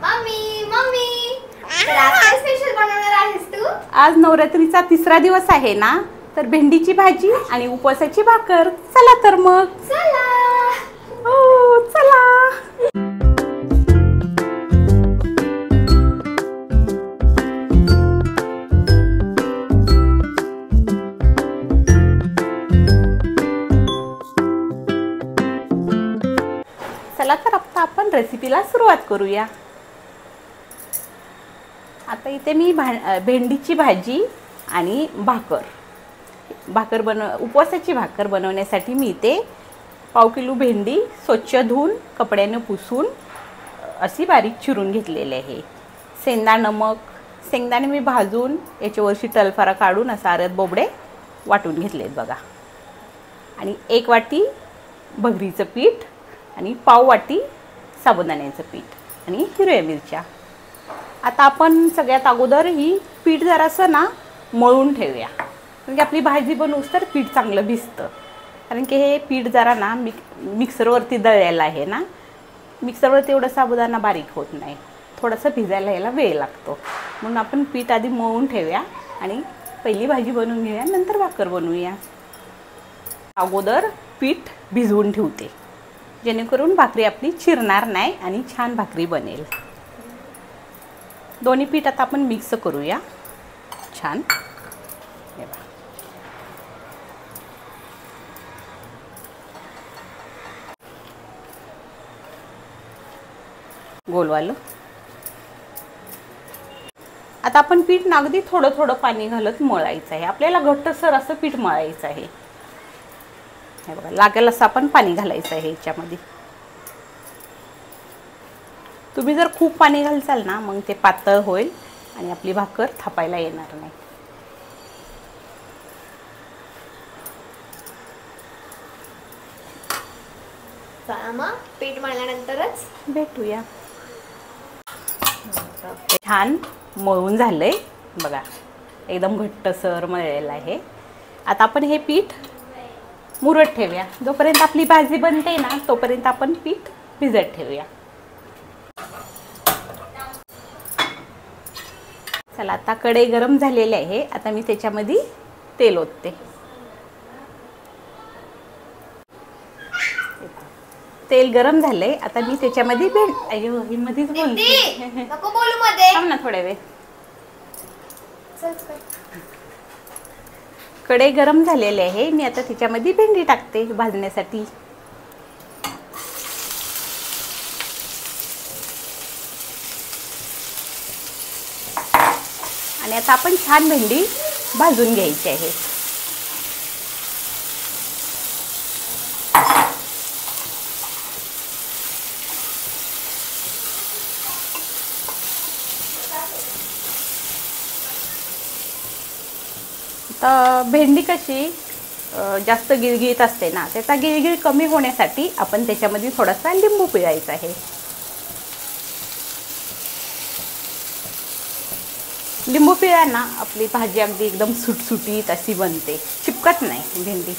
Mummy mummy तर आज काय स्पेशल बनवणार आहेस तू? आज नवरात्रीचा तिसरा दिवस आहे ना, तर भेंडीची भाजी आणि उपवासाची भाकर. चला तर मग. चला. हो चला. चला तर आता आपण रेसिपीला सुरुवात करूया. आता इथे मी भेंडीची भाजी आणि भाकर उपवासाची भाकर बनवण्यासाठी मी इथे पाव किलो भेंडी स्वच्छ धुवून कपड्याने पुसून अशी बारीक चिरून घेतलेली आहे. शेंगदाणे मी भाजून याच्यावरची टलफारा काढून असं आरत बोबडे वाटून घेतलेत बघा. आणि 1 वाटी भगरीचं पीठ आणि पाव वाटी साबुदाण्याचं पीठ आणि हिरव्या मिरच्या. आता आपण सगळ्यात अगोदर ही पीठ जरासं ना मळून ठेवूया, कारण की आपली भाजी बनवूस तर पीठ चांगलं भिजतं. कारण की हे पीठ जरा ना मिक्सरवरती दळलेलं आहे ना, मिक्सरवरती एवढं साबुदाणा बारीक होत नाही, थोडंसं भिजायला यायला वेळ लागतो. म्हणून आपण पीठ आधी मळून ठेवूया आणि पहिली भाजी बनवून घेऊया, नंतर भाकर बनवूया. अगोदर पीठ भिजवून ठेवते, जेणेकरून भाकरी आपली चिरणार नाही आणि छान भाकरी बनेल. दोन्ही पीठ आता आपण मिक्स करूया छान. गोलवालं. आता आपण पीठ ना अगदी थोडं थोडं पाणी घालत मळायचं आहे. आपल्याला घट्टसर असं पीठ मळायचं आहे. हे बघा, लागेल असं आपण पाणी घालायचं आहे याच्यामध्ये. तुम्ही जर खूप पाणी घालसाल ना, मग ते पातळ होईल आणि आपली भाकर थापायला येणार नाही. चला मग पीठ मळल्यानंतरच भेटूया. छान मळून झालंय बघा, एकदम घट्टसर मळलेलं आहे. आता आपण हे पीठ मुरत ठेवूया. जोपर्यंत आपली भाजी बनते ना, तोपर्यंत आपण पीठ भिजत ठेवूया. चला, आता कढई गरम झालेली आहे. आता मी त्याच्यामध्ये तेल ओतते. तेल गरम झालंय. आता मी त्याच्यामध्ये ही मध्येच बोलते, नको बोलू मध्ये. थांब ना थोड्या वेळ. कढई गरम झालेली आहे. मी आता त्याच्यामध्ये भेंडी टाकते भाजण्यासाठी. आणि आता आपण छान भेंडी भाजून घ्यायची आहे. तर भेंडी कशी जास्त गिळगिळीत असते ना, त्याचा गिळगिळ कमी होण्यासाठी आपण त्याच्यामध्ये थोडासा लिंबू पिळायचा आहे. लिंबू पिळल्याने आपली भाजी अगदी एकदम सुटसुटीत अशी बनते, चिपकत नाही भेंडी.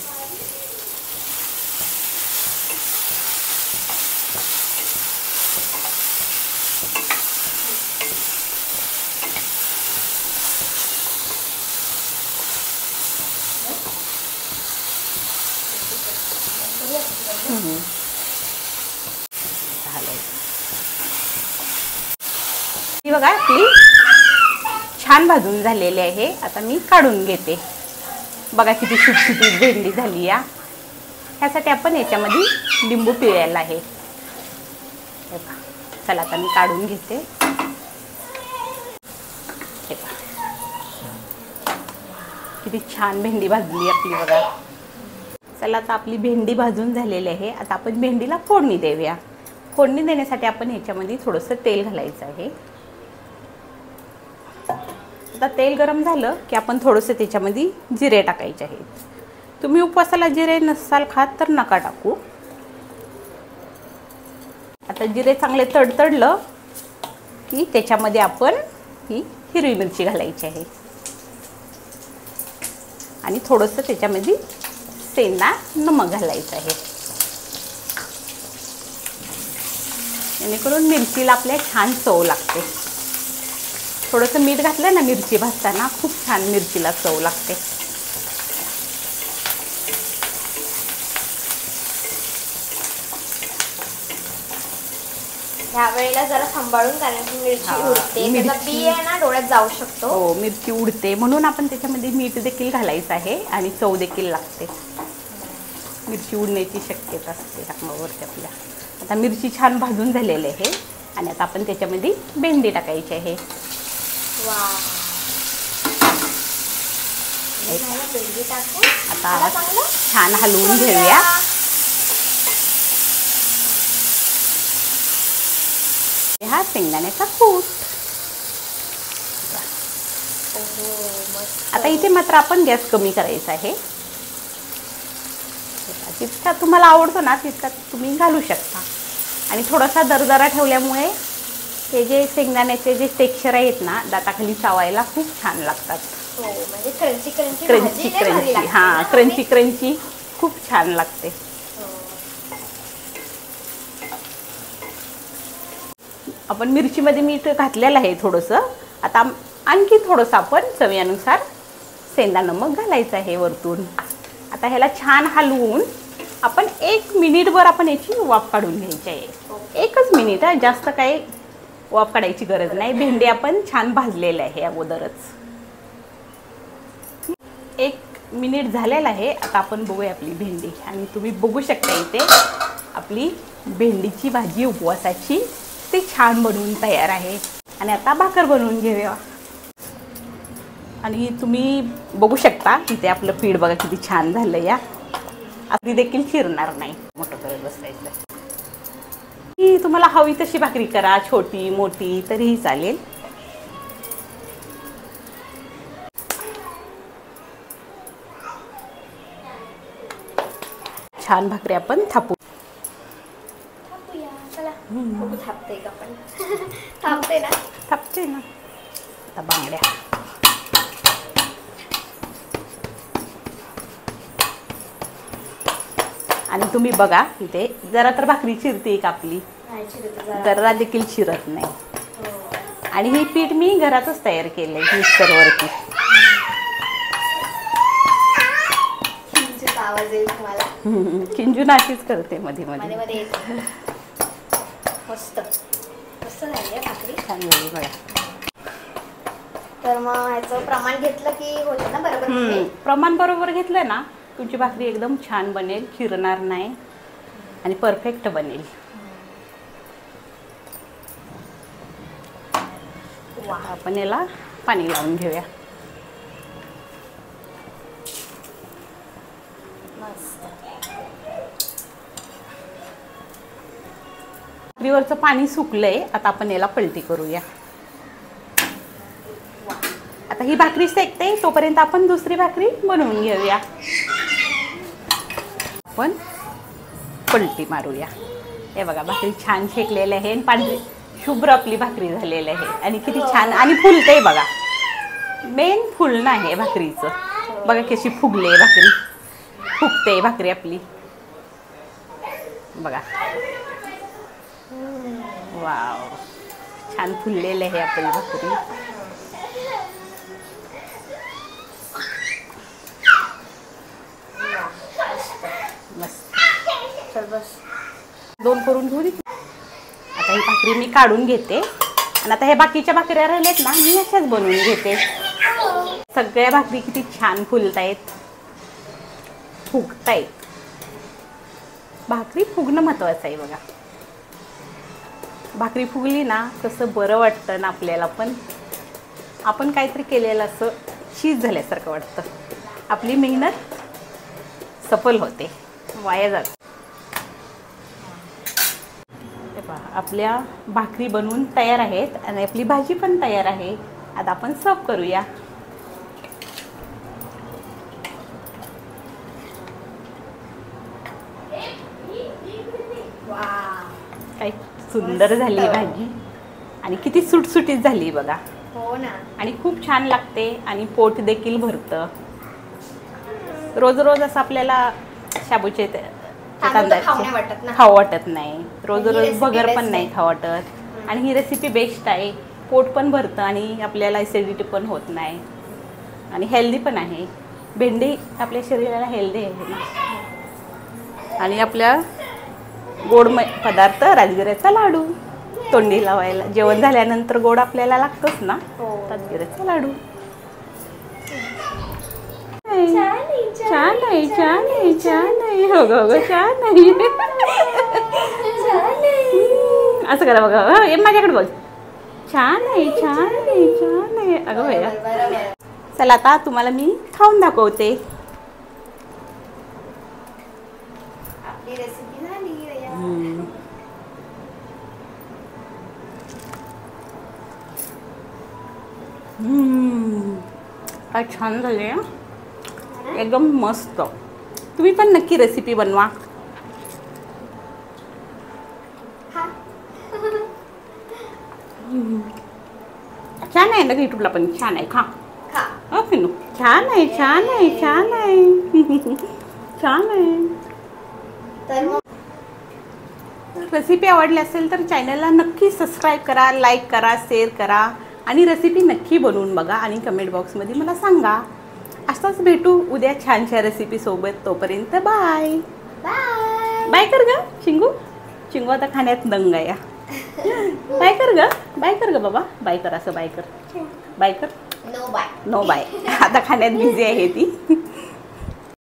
ही बघा आपली छान भाजून झालेली आहे. आता मी काढून घेते. बघा किती सुटसुटीत भेंडी झाली या. ह्यासाठी आपण याच्यामध्ये लिंबू पिळायला आहे. चला आता मी काढून घेते. किती छान भेंडी भाजली आपली बघा. चला, आता आपली भेंडी भाजून झालेली आहे. आता आपण भेंडीला फोडणी देऊया. फोडणी देण्यासाठी आपण ह्याच्यामध्ये थोडंसं तेल घालायचं आहे. आता तेल गरम झालं की आपण थोडंसं त्याच्यामध्ये जिरे टाकायचे आहेत. तुम्ही उपवासाला जिरे नसाल खात तर नका टाकू. आता जिरे चांगले तडतडलं की त्याच्यामध्ये आपण ही हिरवी मिरची घालायची आहे आणि थोडंसं त्याच्यामध्ये सेंदा नमक घालायचं आहे. जेणेकरून मिरचीला आपल्या छान चव लागते. थोडंसं मीठ घातलं ना मिरची भाजताना, खूप छान मिरचीला चव लागते. ह्या वेळेला जरा सांभाळून, कारण की मिरची उडते, त्याचा बी आहे ना डोळ्यात जाऊ शकतो. हो, मिरची उडते म्हणून आपण त्याच्यामध्ये मीठ देखील घालायचं आहे आणि चव देखील लागते. मिरची उडण्याची शक्यता असते ह्यावरती आपल्या. आता मिरची छान भाजून झालेली आहे आणि आता आपण त्याच्यामध्ये भेंडी टाकायची आहे. भेंडी टाकून आता छान हलवून घेऊया. हा शेंगदाण्याचा कूट. आता इथे मात्र आपण गॅस कमी करायचा आहे. जितका तुम्हाला आवडतो ना तितका तुम्ही घालू शकता. आणि थोडासा दरदरा ठेवल्यामुळे हे जे शेंगदाण्याचे जे टेक्स्चर आहेत ना दाताखाली चावायला खूप छान लागतात. म्हणजे क्रंची क्रंची क्रंची क्रंची. हां, क्रंची क्रंची खूप छान लागते. आपण मिरचीमध्ये मीठ घातलेलं आहे थोडंसं. आता आणखी थोडंसं आपण चवीनुसार सेंधा नमक घालायचं आहे वरतून. आता ह्याला छान हलवून आपण 1 मिनिटभर आपण याची वाफ काढून घ्यायची आहे. 1च मिनिट आहे, जास्त काही वाफ काढायची गरज नाही. भेंडी आपण छान भाजलेलं आहे अगोदरच. 1 मिनिट झालेलं आहे. आता आपण बघूया आपली भेंडी. आणि तुम्ही बघू शकता इथे आपली भेंडीची भाजी उपवासाची ती छान बनवून तयार आहे. आणि आता भाकर बनवून घेऊया. आणि तुम्ही बघू शकता इथे आपलं पीठ बघा किती छान झालं. या अगदी देखील चिरणार नाही. मोठं करत बसायचं. ही तुम्हाला हवी तशी भाकरी करा, छोटी मोठी तरीही चालेल. छान भाकरी आपण थापू. थापते का पण? थापते ना? थापते ना. आता बांगड्या. आणि तुम्ही बघा इथे जरा तर भाकरी चिरते का आपली? जरा देखील चिरत नाही. आणि हे पीठ मी घरातच तयार केलंय मिक्सरवरती. आवाज येईल तुम्हाला. किंजू नाशीच करते मध्ये मध्ये. मस्त मस्त झाली भाकरी. छान झाली बघा. तर मग ह्याचं प्रमाण घेतलं की होतं ना बरोबर? प्रमाण बरोबर घेतलं ना तुमची भाकरी एकदम छान बनेल, चिरणार नाही आणि परफेक्ट बनेल. आपण याला पाणी लावून घेऊया. भाकरीवरचं पाणी सुकलंय. आता आपण याला पलटी करूया. आता ही भाकरी शेकते तोपर्यंत आपण दुसरी भाकरी बनवून घेऊया. आपण पलटी मारूया. हे बघा भाकरी छान शेकलेली आहे आणि पांढरी शुभ्र आपली भाकरी झालेली आहे. आणि किती छान आणि फुलते बघा. मेन फुलणं आहे भाकरीचं. बघा कशी फुगले भाकरी. फुगते भाकरी आपली बघा. वाव, छान फुललेलं आहे आपली भाकरी. मस्त. बस 2 करून घेऊ. आता ही भाकरी मी काढून घेते. आणि आता हे बाकीच्या भाकऱ्या राहिलेत ना मी अशाच बनवून घेते. सगळ्या भाकरी किती छान फुलतायत, फुगतायत. भाकरी फुगणं महत्वाचं आहे बघा. भाकरी फुगली ना कसं बरं वाटतं ना आपल्याला पण. आपण काहीतरी केलेलं असं चीज झाल्यासारखं वाटतं. आपली मेहनत सफल होते, वाया जात. आपल्या भाकरी बनवून तयार आहेत आणि आपली भाजी पण तयार आहे. आता आपण सर्व करूया. काय सुंदर झाली भाजी आणि किती सुटसुटीत झाली बघा. हो ना. आणि खूप छान लागते आणि पोट देखील भरतं. रोज रोज असं आपल्याला शाबूचे तांदूळ तर खाऊ नाही वाटत ना. खाऊ वाटत नाही, रोज ही रोज recipe भगर best पण नाही आहे. खाऊ वाटत. आणि ही रेसिपी बेस्ट आहे, पोट पण भरतं आणि आपल्याला ॲसिडिटी पण होत नाही आणि हेल्दी पण आहे. भेंडी आपल्या शरीराला हेल्दी आहे ना. आणि आपल्या गोड पदार्थ राजगिऱ्याचा लाडू तोंडी लावायला, जेवण झाल्यानंतर गोड आपल्याला लागतंच ना. हो. राजगिऱ्याचा लाडू छान छान आहे, छान आहे, छान आहे. हो गं, हो गं, छान आहे. असं करा बघा, हे माझ्याकडे बघ. छान आहे, छान आहे, छान आहे. अगं भैया, चला आता तुम्हाला मी खाऊन दाखवते. आपली रेसिपी झाली भैया. काय छान झाले, एकदम मस्त. तुम्ही पण नक्की रेसिपी बनवा. हा. छान आहे ना, यूट्यूबला पण छान आहे. खा खा. हो पिनू, छान आहे, छान आहे, छान आहे. छान आहे. तर मग रेसिपी आवडली असेल तर चॅनलला नक्की सबस्क्राईब करा, लाईक करा, शेअर करा आणि रेसिपी नक्की बनवून बघा आणि कमेंट बॉक्समध्ये मला सांगा. असाच भेटू उद्या छानशा रेसिपीसोबत. तोपर्यंत बाय बाय. बाय कर ग चिंगू. चिंगू आता खाण्यात दंग आहे. बाय कर ग, बाय कर ग बाबा, बाय कर, असं बाय कर, बाय कर. No bye. No bye. आता खाण्यात बिझी आहे ती.